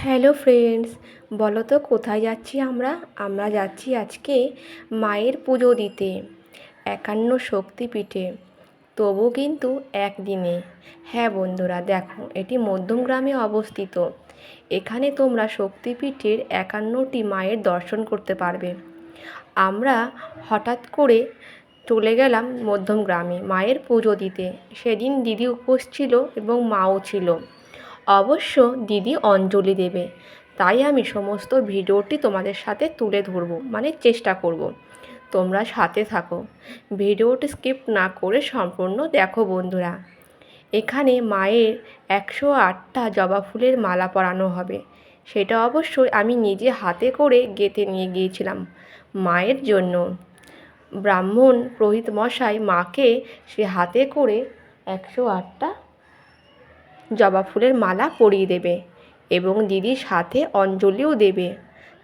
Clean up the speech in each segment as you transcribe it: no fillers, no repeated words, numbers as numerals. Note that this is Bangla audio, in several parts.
হ্যালো ফ্রেন্ডস, বলো তো কোথায় যাচ্ছি আমরা? আমরা যাচ্ছি আজকে মায়ের পুজো দিতে 51 শক্তিপীঠে, তবু কিন্তু একদিনে। হ্যাঁ বন্ধুরা, দেখো এটি মধ্যমগ্রামে অবস্থিত। এখানে তোমরা শক্তিপীঠের 51টি মায়ের দর্শন করতে পারবে। আমরা হঠাৎ করে চলে গেলাম মধ্যমগ্রামে মায়ের পুজো দিতে। সেদিন দিদি উপোস ছিল এবং মাও ছিল। অবশ্য দিদি অঞ্জলি দেবে, তাই আমি সমস্ত ভিডিওটি তোমাদের সাথে তুলে ধরবো, মানে চেষ্টা করব। তোমরা সাথে থাকো, ভিডিওটি স্কিপ না করে সম্পূর্ণ দেখো বন্ধুরা। এখানে মায়ের 108টা জবা ফুলের মালা পরানো হবে। সেটা অবশ্যই আমি নিজে হাতে করে গেঁথে নিয়ে গিয়েছিলাম মায়ের জন্য। ব্রাহ্মণ পুরোহিত মশাই মাকে সে হাতে করে 108টা জবা ফুলের মালা পরিয়ে দেবে এবং দিদির সাথে অঞ্জলিও দেবে।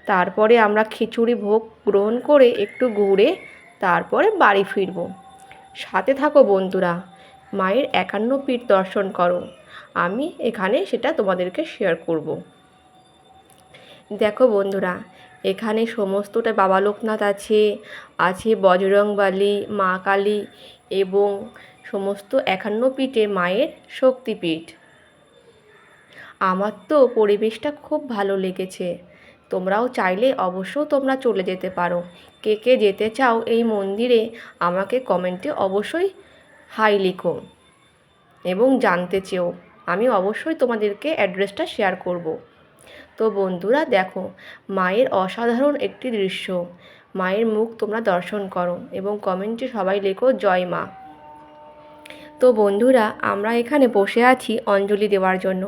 তারপরে আমরা খিচুড়ি ভোগ গ্রহণ করে একটু ঘুরে তারপরে বাড়ি ফিরব। সাথে থাকো বন্ধুরা, মায়ের 51 পীঠ দর্শন করো। আমি এখানে সেটা তোমাদেরকে শেয়ার করব। দেখো বন্ধুরা, এখানে সমস্তটা বাবা লোকনাথ আছে, আছে বজরংবলী, মা কালী এবং সমস্ত 51 পীঠে মায়ের শক্তিপীঠ। আমার তো পরিবেশটা খুব ভালো লেগেছে। তোমরাও চাইলে অবশ্য তোমরা চলে যেতে পারো। কে কে যেতে চাও এই মন্দিরে আমাকে কমেন্টে অবশ্যই হাই লিখো এবং জানতে চেও। আমি অবশ্যই তোমাদেরকে অ্যাড্রেসটা শেয়ার করব। তো বন্ধুরা দেখো, মায়ের অসাধারণ একটি দৃশ্য। মায়ের মুখ তোমরা দর্শন করো এবং কমেন্টে সবাই লেখো জয় মা। তো বন্ধুরা, আমরা এখানে বসে আছি অঞ্জলি দেওয়ার জন্য।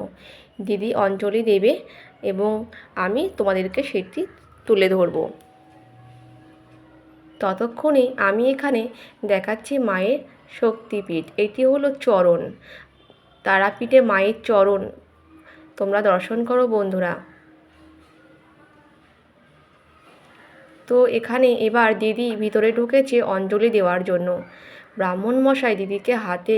দিদি অঞ্জলি দেবে এবং আমি তোমাদেরকে সেটি তুলে ধরব। ততক্ষণে আমি এখানে দেখাচ্ছি মায়ের শক্তিপীঠ। এটি হলো চরণ, তারাপীঠে মায়ের চরণ। তোমরা দর্শন করো বন্ধুরা। তো এখানে এবার দিদি ভিতরে ঢুকেছে অঞ্জলি দেওয়ার জন্য। ব্রাহ্মণ মশাই দিদিকে হাতে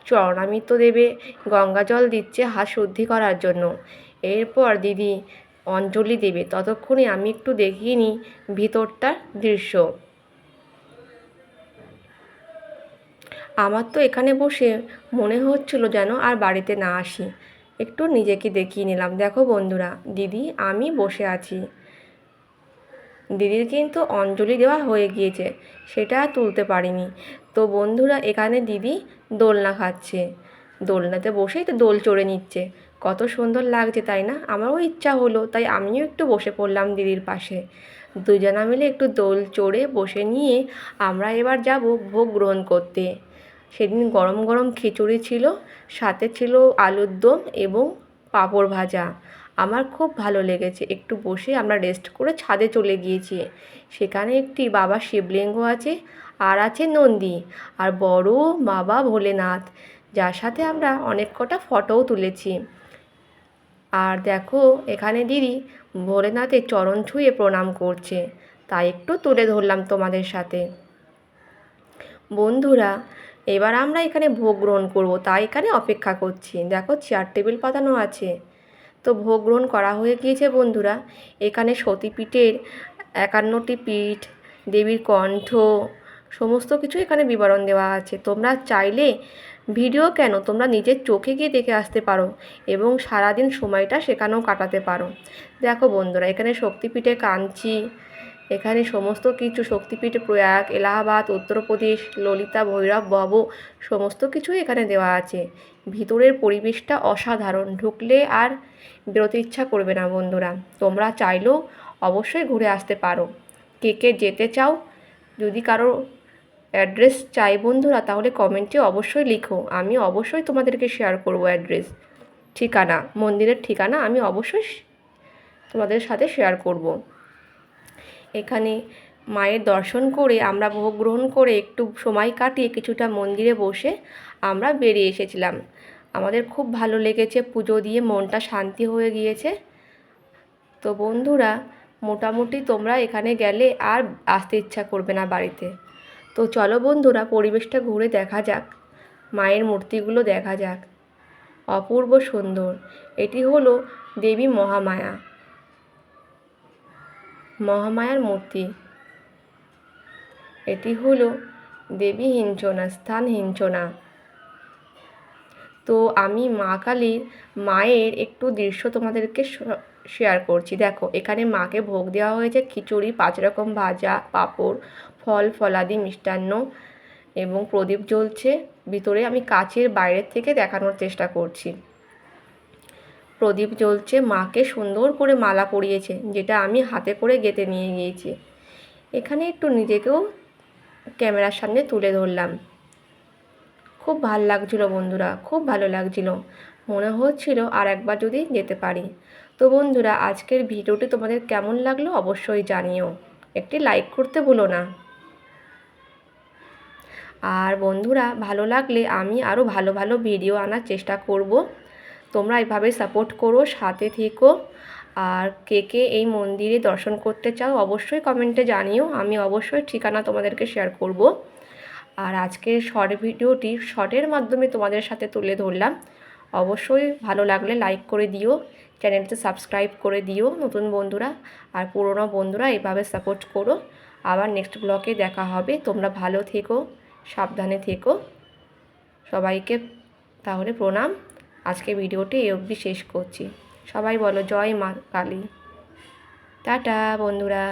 চরণামৃত দেবে, গঙ্গা জল দিচ্ছে হাত শুদ্ধি করার জন্য। এরপর দিদি অঞ্জলি দেবে। ততক্ষণে আমি একটু দেখিয়ে নিই ভিতরটার দৃশ্য। আমার তো এখানে বসে মনে হচ্ছিল যেন আর বাড়িতে না আসি। একটু নিজেকে দেখিয়ে নিলাম। দেখো বন্ধুরা, দিদি আমি বসে আছি। দিদির কিন্তু অঞ্জলি দেওয়া হয়ে গিয়েছে, সেটা তুলতে পারিনি। তো বন্ধুরা, এখানে দিদি দোলনা খাচ্ছে। দোলনাতে বসেই তো দোল চড়ে নিচ্ছে। কত সুন্দর লাগছে তাই না? আমারও ইচ্ছা হলো, তাই আমিও একটু বসে পড়লাম দিদির পাশে। দুজনা মিলে একটু দোল চড়ে বসে নিয়ে আমরা এবার যাব ভোগ গ্রহণ করতে। সেদিন গরম গরম খিচুড়ি ছিল, সাথে ছিল আলুর দম এবং পাঁপড় ভাজা। আমার খুব ভালো লেগেছে। একটু বসে আমরা রেস্ট করে ছাদে চলে গিয়েছি। সেখানে একটি বাবা শিবলিঙ্গ আছে, আর আছে নন্দী, আর বড় বাবা ভোলেনাথ, যার সাথে আমরা অনেক কটা ফটোও তুলেছি। আর দেখো এখানে দিদি ভোলেনাথের চরণ ছুঁয়ে প্রণাম করছে, তাই একটু তুলে ধরলাম তোমাদের সাথে। বন্ধুরা, এবার আমরা এখানে ভোগ গ্রহণ করব, তাই এখানে অপেক্ষা করছি। দেখো চেয়ার টেবিল পাতানো আছে। তো ভোগ গ্রহণ করা হয়ে গিয়েছে বন্ধুরা। এখানে সতীপীঠের 51টি পীঠ, দেবীর কণ্ঠ, সমস্ত কিছু এখানে বিবরণ দেওয়া আছে। তোমরা চাইলে ভিডিও কেন, তোমরা নিজের চোখে গিয়ে দেখে আসতে পারো এবং সারাদিন সময়টা সেখানেও কাটাতে পারো। দেখো বন্ধুরা, এখানে শক্তিপীঠে কাঞ্চি, এখানে সমস্ত কিছু শক্তিপীঠে প্রয়াগ, এলাহাবাদ, উত্তরপ্রদেশ, ললিতা, ভৈরব, ভব, সমস্ত কিছুই এখানে দেওয়া আছে। ভিতরের পরিবেশটা অসাধারণ, ঢুকলে আর বেরোতে ইচ্ছা করবে না বন্ধুরা। তোমরা চাইলেও অবশ্যই ঘুরে আসতে পারো। কে কে যেতে চাও, যদি কারো অ্যাড্রেস চাই বন্ধুরা, তাহলে কমেন্টে অবশ্যই লিখো। আমি অবশ্যই তোমাদেরকে শেয়ার করব অ্যাড্রেস, ঠিকানা, মন্দিরের ঠিকানা আমি অবশ্যই তোমাদের সাথে শেয়ার করব। এখানে মায়ের দর্শন করে আমরা ভোগ গ্রহণ করে একটু সময় কাটিয়ে কিছুটা মন্দিরে বসে আমরা বেরিয়ে এসেছিলাম। আমাদের খুব ভালো লেগেছে, পুজো দিয়ে মনটা শান্তি হয়ে গিয়েছে। তো বন্ধুরা, মোটামুটি তোমরা এখানে গেলে আর আসতে ইচ্ছা করবে না বাড়িতে। তো চলো বন্ধুরা, পরিবেশটা ঘুরে দেখা যাক, মায়ের মূর্তিগুলো দেখা যাক। অপূর্ব সুন্দর। এটি হলো দেবী মহামায়ার মূর্তি। এটি হলো দেবী হিঞ্চনা, স্থান হিঞ্চনা। তো আমি মা কালীর মায়ের একটু দৃশ্য তোমাদেরকে শেয়ার করছি। দেখো, এখানে মাকে ভোগ দেওয়া হয়েছে খিচুড়ি, 5 রকম ভাজা, পাঁপড়, ফল ফলাদি, মিষ্টান্ন এবং প্রদীপ জ্বলছে ভিতরে। আমি কাচের বাইরের থেকে দেখানোর চেষ্টা করছি। প্রদীপ জ্বলছে, মাকে সুন্দর করে মালা পরিয়েছে, যেটা আমি হাতে করে গেঁথে নিয়ে গিয়েছি। এখানে একটু নিজেকেও ক্যামেরার সামনে তুলে ধরলাম। খুব ভালো লাগছিলো বন্ধুরা, খুব ভালো লাগছিলো। মনে হচ্ছিল আর একবার যদি যেতে পারি। তো বন্ধুরা, আজকের ভিডিওটি তোমাদের কেমন লাগলো অবশ্যই জানিও। একটি লাইক করতে ভুলো না। আর বন্ধুরা, ভালো লাগলে আমি আরও ভালো ভালো ভিডিও আনার চেষ্টা করব। তোমরা এভাবে সাপোর্ট করো, সাথে থেকো। আর কে কে এই মন্দিরে দর্শন করতে চাও অবশ্যই কমেন্টে জানিও। আমি অবশ্যই ঠিকানা তোমাদেরকে শেয়ার করব। আর আজকের শর্টের মাধ্যমে তোমাদের সাথে তুলে ধরলাম। অবশ্যই ভালো লাগলে লাইক করে দিও, চ্যানেলটি সাবস্ক্রাইব করে দিও নতুন বন্ধুরা। আর পুরনো বন্ধুরা এভাবে সাপোর্ট করো। আবার নেক্সট ব্লগে দেখা হবে। তোমরা ভালো থেকো, সাবধানে থেকো। সবাইকে তাহলে প্রণাম। আজকে ভিডিওটি এই অবধি শেষ করছি। সবাই বলো জয় মা কালী। টাটা বন্ধুরা।